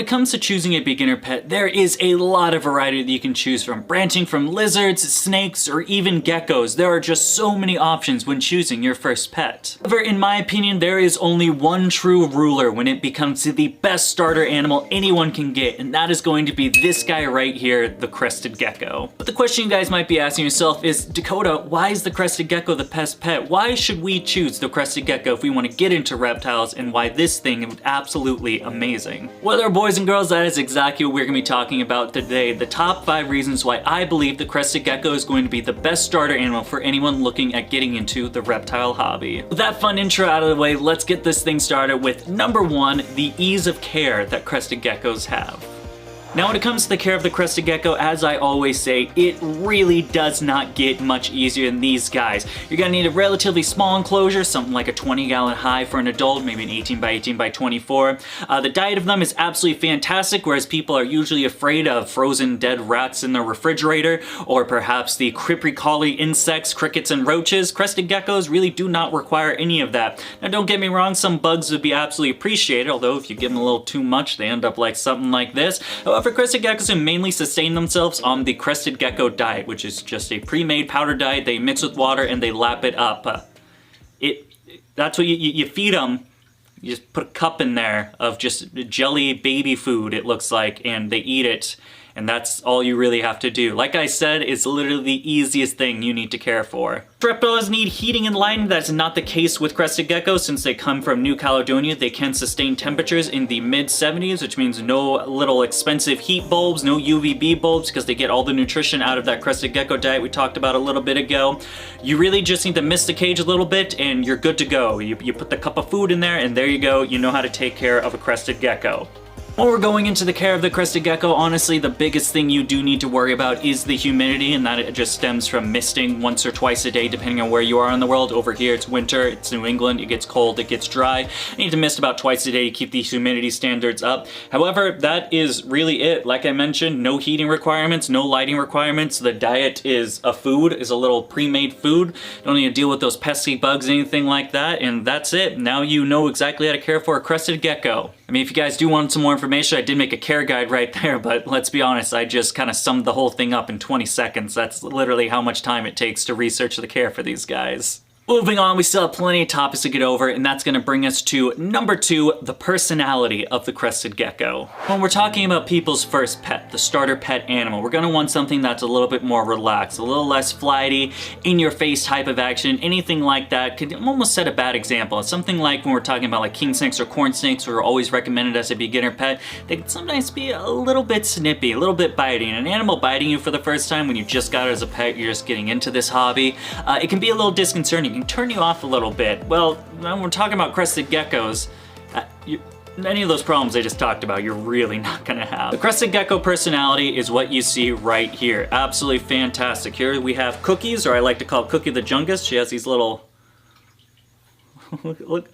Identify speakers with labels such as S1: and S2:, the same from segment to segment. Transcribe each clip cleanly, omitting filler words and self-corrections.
S1: it comes to choosing a beginner pet, there is a lot of variety that you can choose from, branching from lizards, snakes, or even geckos. There are just so many options when choosing your first pet. However, in my opinion, there is only one true ruler when it becomes the best starter animal anyone can get, and that is going to be this guy right here, the Crested Gecko. But the question you guys might be asking yourself is, Dakota, why is the Crested Gecko the best pet? Why should we choose the Crested Gecko if we want to get into reptiles, and why this thing is absolutely amazing? Well, there, boys and girls, that is exactly what we're going to be talking about today. The top 5 reasons why I believe the Crested Gecko is going to be the best starter animal for anyone looking at getting into the reptile hobby. With that fun intro out of the way, let's get this thing started with number 1, the ease of care that Crested Geckos have. Now when it comes to the care of the Crested Gecko, as I always say, it really does not get much easier than these guys. You're gonna need a relatively small enclosure, something like a 20-gallon hive for an adult, maybe an 18 by 18 by 24. The diet of them is absolutely fantastic, whereas people are usually afraid of frozen dead rats in their refrigerator, or perhaps the creepy-crawly insects, crickets, and roaches. Crested Geckos really do not require any of that. Now don't get me wrong, some bugs would be absolutely appreciated, although if you give them a little too much, they end up like something like this. However, Crested Geckos mainly sustain themselves on the Crested Gecko diet, which is just a pre-made powder diet. They mix with water and they lap it up. That's what you feed them. You just put a cup in there of just jelly baby food, it looks like, and they eat it. And that's all you really have to do. Like I said, it's literally the easiest thing you need to care for. Reptiles need heating and lighting. That's not the case with Crested Geckos. Since they come from New Caledonia, they can sustain temperatures in the mid-70s, which means no little expensive heat bulbs, no UVB bulbs, because they get all the nutrition out of that Crested Gecko diet we talked about a little bit ago. You really just need to mist the cage a little bit and you're good to go. You put the cup of food in there and there you go. You know how to take care of a Crested Gecko. When we're going into the care of the Crested Gecko, honestly, the biggest thing you do need to worry about is the humidity, and that it just stems from misting once or twice a day, depending on where you are in the world. Over here, it's winter, it's New England, it gets cold, it gets dry. You need to mist about twice a day to keep the humidity standards up. However, that is really it. Like I mentioned, no heating requirements, no lighting requirements. The diet is a little pre-made food. Don't need to deal with those pesky bugs, anything like that, and that's it. Now you know exactly how to care for a Crested Gecko. I mean, if you guys do want some more information, I did make a care guide right there, but let's be honest, I just kind of summed the whole thing up in 20 seconds. That's literally how much time it takes to research the care for these guys. Moving on, we still have plenty of topics to get over, and that's going to bring us to number 2, the personality of the Crested Gecko. When we're talking about people's first pet, the starter pet animal, we're going to want something that's a little bit more relaxed, a little less flighty, in-your-face type of action. Anything like that could almost set a bad example. It's something like when we're talking about like king snakes or corn snakes, who are always recommended as a beginner pet, they can sometimes be a little bit snippy, a little bit biting. An animal biting you for the first time when you just got it as a pet, you're just getting into this hobby, it can be a little disconcerting. It can turn you off a little bit. Well, when we're talking about Crested Geckos, any of those problems I just talked about, you're really not gonna have. The Crested Gecko personality is what you see right here. Absolutely fantastic. Here we have Cookies, or I like to call Cookie the Jungus. She has these little, look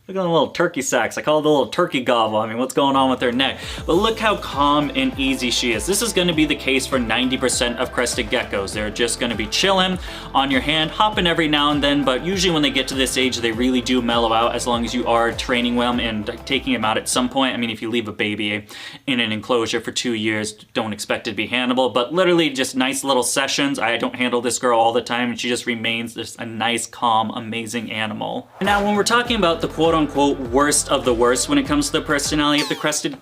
S1: at the little turkey sacks. I call it the little turkey gobble. I mean, what's going on with her neck? But look how calm and easy she is. This is gonna be the case for 90% of Crested Geckos. They're just gonna be chilling on your hand, hopping every now and then, but usually when they get to this age, they really do mellow out as long as you are training them and taking them out at some point. I mean, if you leave a baby in an enclosure for 2 years, don't expect it to be handleable, but literally just nice little sessions. I don't handle this girl all the time, and she just remains just a nice, calm, amazing animal. Now, when we're talking about the quote-unquote worst of the worst when it comes to the personality of the Crested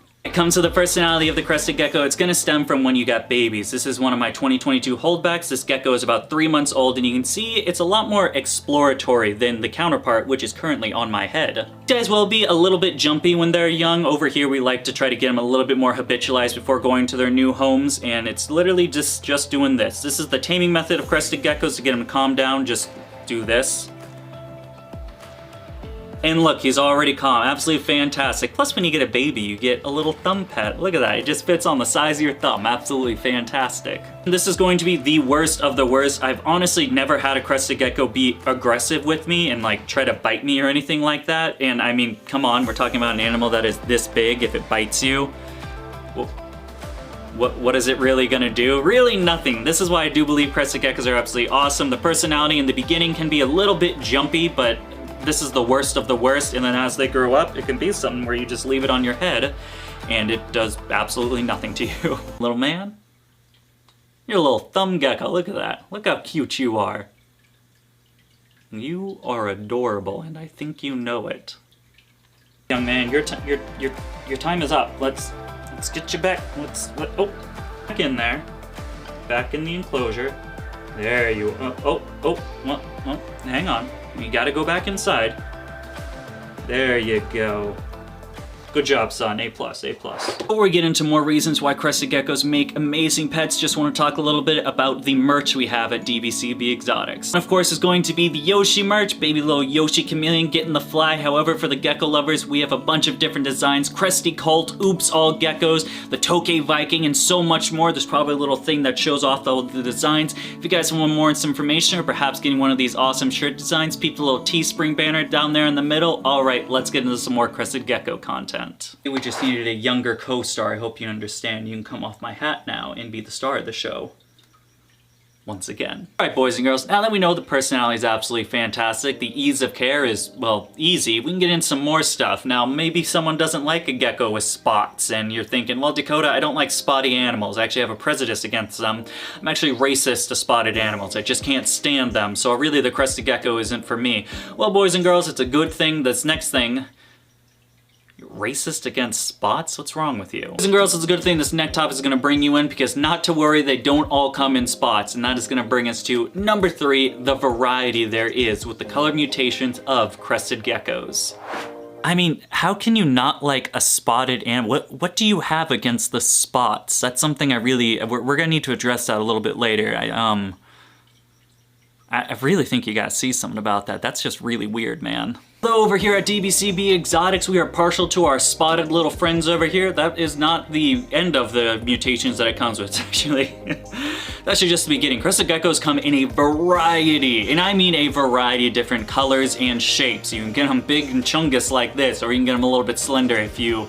S1: Gecko, it's gonna stem from when you got babies. This is one of my 2022 holdbacks. This gecko is about 3 months old, and you can see it's a lot more exploratory than the counterpart, which is currently on my head. Guys will be a little bit jumpy when they're young. Over here, we like to try to get them a little bit more habitualized before going to their new homes, and it's literally just doing this. This is the taming method of Crested Geckos to get them to calm down. Just do this. And look, he's already calm. Absolutely fantastic. Plus, when you get a baby, you get a little thumb pet. Look at that. It just fits on the size of your thumb. Absolutely fantastic. This is going to be the worst of the worst. I've honestly never had a Crested Gecko be aggressive with me and like try to bite me or anything like that. And I mean, come on, we're talking about an animal that is this big. If it bites you, what is it really gonna do? Really nothing. This is why I do believe Crested Geckos are absolutely awesome. The personality in the beginning can be a little bit jumpy, but this is the worst of the worst, and then as they grow up, it can be something where you just leave it on your head and it does absolutely nothing to you. Little man? You're a little thumb gecko, look at that. Look how cute you are. You are adorable, and I think you know it. Young man, your time is up. Let's get you back. Back in there. Back in the enclosure. There you. Hang on. You gotta go back inside. There you go. Good job, son. A+, A+. Before we get into more reasons why crested geckos make amazing pets, just want to talk a little bit about the merch we have at DBCB Exotics. Of course, is going to be the Yoshi merch, baby little Yoshi chameleon getting the fly. However, for the gecko lovers, we have a bunch of different designs. Cresty Cult, Oops All Geckos, the Tokay Viking, and so much more. There's probably a little thing that shows off all the designs. If you guys want more information, or perhaps getting one of these awesome shirt designs, peep the little Teespring banner down there in the middle. All right, let's get into some more crested gecko content. We just needed a younger co-star. I hope you understand. You can come off my hat now and be the star of the show. Once again. Alright, boys and girls, now that we know the personality is absolutely fantastic, the ease of care is, well, easy, we can get into some more stuff. Now, maybe someone doesn't like a gecko with spots, and you're thinking, well, Dakota, I don't like spotty animals. I actually have a prejudice against them. I'm actually racist to spotted animals. I just can't stand them, so really the crested gecko isn't for me. Well, boys and girls, it's a good thing. This next thing... Racist against spots? What's wrong with you? Boys and girls, it's a good thing this next topic is going to bring you in, because not to worry, they don't all come in spots, and that is going to bring us to number 3, the variety there is with the color mutations of crested geckos. I mean, how can you not like a spotted animal? What do you have against the spots? That's something I really, we're going to need to address that a little bit later. I really think you gotta see something about that. That's just really weird, man. So over here at DBCB Exotics, we are partial to our spotted little friends over here. That is not the end of the mutations that it comes with, actually. That's just the beginning. Crested geckos come in a variety, and I mean a variety of different colors and shapes. You can get them big and chungus like this, or you can get them a little bit slender if you...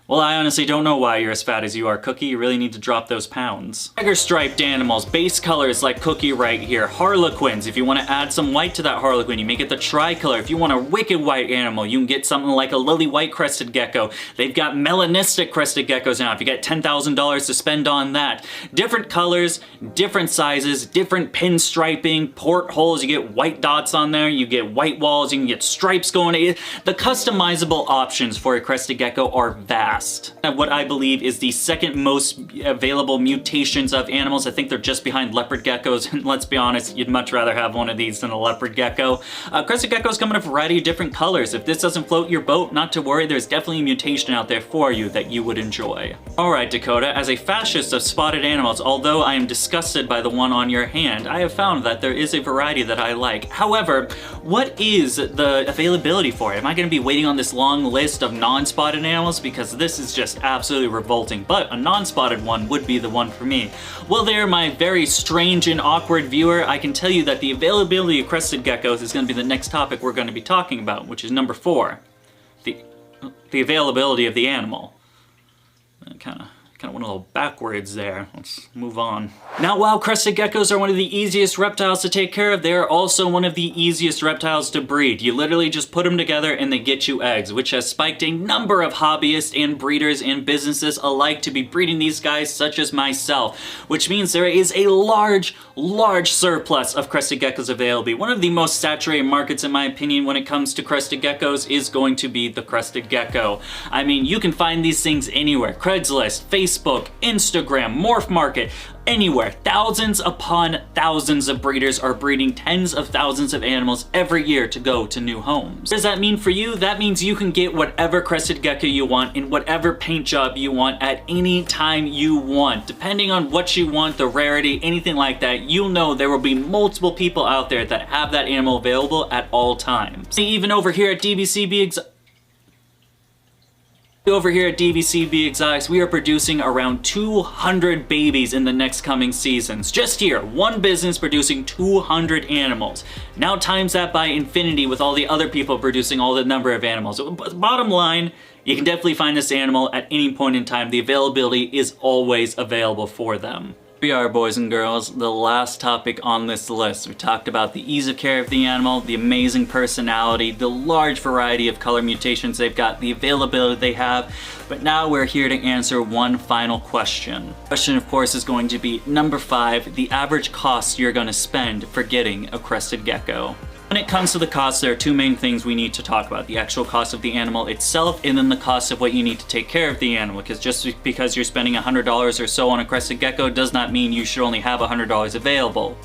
S1: Well, I honestly don't know why you're as fat as you are, Cookie. You really need to drop those pounds. Tiger striped animals, base colors like Cookie right here. Harlequins, if you want to add some white to that harlequin, you make it the tricolor. If you want a wicked white animal, you can get something like a lily white crested gecko. They've got melanistic crested geckos now, if you get $10,000 to spend on that. Different colors, different sizes, different pinstriping, portholes, you get white dots on there, you get white walls, you can get stripes going. The customizable options for a crested gecko are vast. What I believe is the second most available mutations of animals. I think they're just behind leopard geckos, and let's be honest, you'd much rather have one of these than a leopard gecko. Crested geckos come in a variety of different colors. If this doesn't float your boat, not to worry, there's definitely a mutation out there for you that you would enjoy. Alright, Dakota, as a fascist of spotted animals, although I am disgusted by the one on your hand, I have found that there is a variety that I like. However, what is the availability for it? Am I going to be waiting on this long list of non-spotted animals? Because this is just absolutely revolting, but a non-spotted one would be the one for me. Well there, my very strange and awkward viewer, I can tell you that the availability of crested geckos is going to be the next topic we're going to be talking about, which is number 4. The availability of the animal. Kind of went a little backwards there. Let's move on. Now, while crested geckos are one of the easiest reptiles to take care of, they are also one of the easiest reptiles to breed. You literally just put them together and they get you eggs, which has spiked a number of hobbyists and breeders and businesses alike to be breeding these guys, such as myself, which means there is a large surplus of crested geckos available. One of the most saturated markets, in my opinion, when it comes to crested geckos is going to be the crested gecko. I mean, you can find these things anywhere. Craigslist, Facebook, Instagram, Morph Market, anywhere. Thousands upon thousands of breeders are breeding tens of thousands of animals every year to go to new homes. What does that mean for you? That means you can get whatever crested gecko you want in whatever paint job you want at any time you want. Depending on what you want, the rarity, anything like that, you'll know there will be multiple people out there that have that animal available at all times. Even over here at DBCB Exotics, we are producing around 200 babies in the next coming seasons. Just here, one business producing 200 animals. Now times that by infinity with all the other people producing all the number of animals. Bottom line, you can definitely find this animal at any point in time. The availability is always available for them. We are, boys and girls, the last topic on this list. We talked about the ease of care of the animal, the amazing personality, the large variety of color mutations they've got, the availability they have, but now we're here to answer one final question. The question, of course, is going to be number 5, the average cost you're going to spend for getting a crested gecko. When it comes to the cost, there are two main things we need to talk about. The actual cost of the animal itself, and then the cost of what you need to take care of the animal. Because just because you're spending $100 or so on a crested gecko does not mean you should only have $100 available.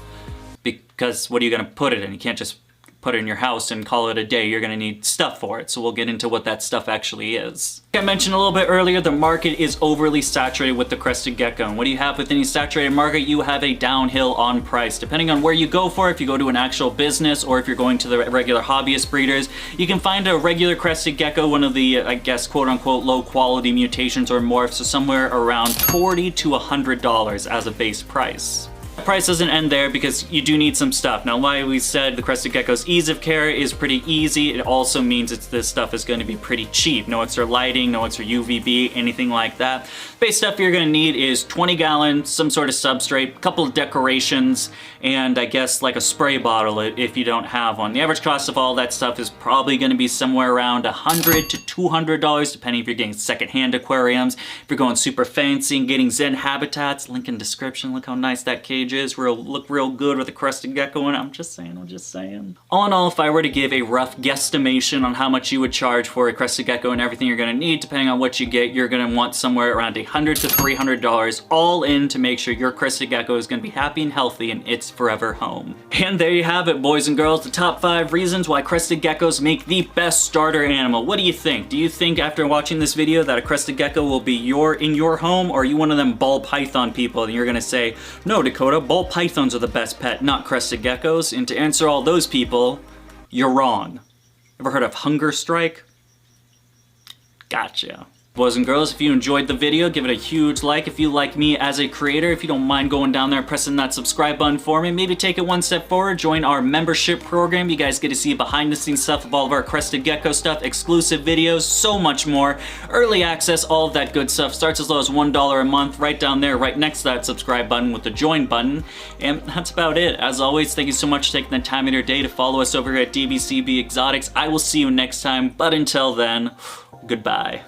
S1: Because what are you going to put it in? You can't just put it in your house and call it a day. You're going to need stuff for it. So we'll get into what that stuff actually is. Like I mentioned a little bit earlier, the market is overly saturated with the crested gecko. And what do you have with any saturated market? You have a downhill on price. Depending on where you go for, if you go to an actual business or if you're going to the regular hobbyist breeders, you can find a regular crested gecko, one of the, I guess, quote unquote, low quality mutations or morphs, so somewhere around $40 to $100 as a base price. The price doesn't end there because you do need some stuff. Now, why we said the crested gecko's ease of care is pretty easy, it also means this stuff is going to be pretty cheap. No extra lighting, no extra UVB, anything like that. Base stuff you're going to need is 20 gallons, some sort of substrate, a couple of decorations, and I guess like a spray bottle if you don't have one. The average cost of all that stuff is probably going to be somewhere around $100 to $200, depending if you're getting secondhand aquariums, if you're going super fancy and getting Zen habitats. Link in description. Look how nice that cage is. Look real good with a crested gecko in it. I'm just saying. All in all, if I were to give a rough guesstimation on how much you would charge for a crested gecko and everything you're going to need, depending on what you get, you're going to want somewhere around $100 to $300 all in to make sure your crested gecko is going to be happy and healthy in its forever home. And there you have it, boys and girls, the top 5 reasons why crested geckos make the best starter animal. What do you think? Do you think after watching this video that a crested gecko will be in your home, or are you one of them ball python people and you're going to say, no, Dakota, ball pythons are the best pet, not crested geckos? And to answer all those people, you're wrong. Ever heard of hunger strike? Gotcha. Boys and girls, if you enjoyed the video, give it a huge like. If you like me as a creator, if you don't mind going down there and pressing that subscribe button for me, maybe take it one step forward, join our membership program. You guys get to see behind the scenes stuff of all of our crested gecko stuff, exclusive videos, so much more. Early access, all of that good stuff. Starts as low as $1 a month, right down there, right next to that subscribe button with the join button. And that's about it. As always, thank you so much for taking the time of your day to follow us over here at DBCB Exotics. I will see you next time, but until then, goodbye.